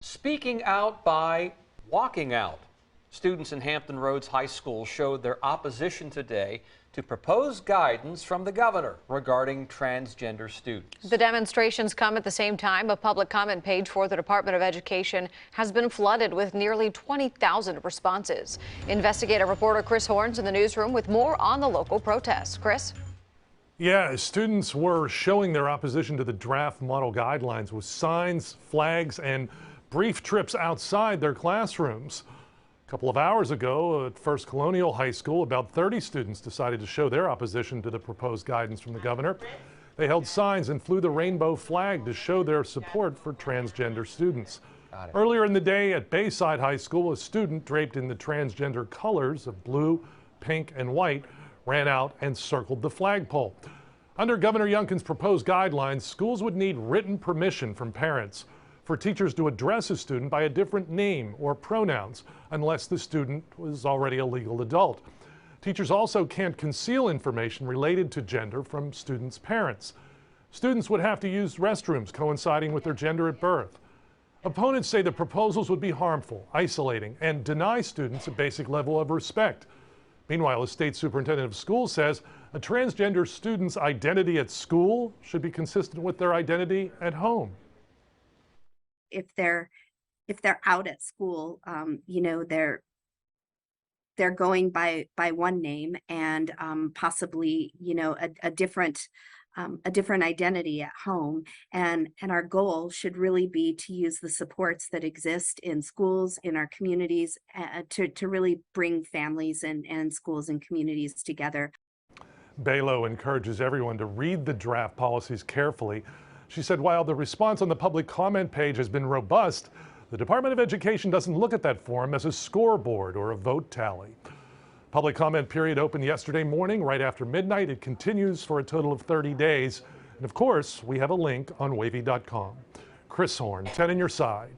Speaking out by walking out. Students in Hampton Roads High School showed their opposition today to proposed guidance from the governor regarding transgender students. The demonstrations come at the same time a public comment page for the Department of Education has been flooded with nearly 20,000 responses. Investigative reporter Chris Horne's in the newsroom with more on the local protests. Chris? Yeah, students were showing their opposition to the draft model guidelines with signs, flags, and brief trips outside their classrooms. A couple of hours ago at First Colonial High School, about 30 students decided to show their opposition to the proposed guidance from the governor. They held signs and flew the rainbow flag to show their support for transgender students. Earlier in the day at Bayside High School, a student draped in the transgender colors of blue, pink, and white ran out and circled the flagpole. Under Governor Youngkin's proposed guidelines, schools would need written permission from parents for teachers to address a student by a different name or pronouns unless the student was already a legal adult. Teachers also can't conceal information related to gender from students' parents. Students would have to use restrooms coinciding with their gender at birth. Opponents say the proposals would be harmful, isolating, and deny students a basic level of respect. Meanwhile, a state superintendent of schools says a transgender student's identity at school should be consistent with their identity at home. If they're out at school, they're going by one name and possibly a different identity at home, and our goal should really be to use the supports that exist in schools, in our communities, to really bring families and schools and communities together. Balo encourages everyone to read the draft policies carefully. She said while the response on the public comment page has been robust, the Department of Education doesn't look at that forum as a scoreboard or a vote tally. Public comment period opened yesterday morning right after midnight. It continues for a total of 30 days. And of course, we have a link on WAVY.com. Chris Horne, 10 on your side.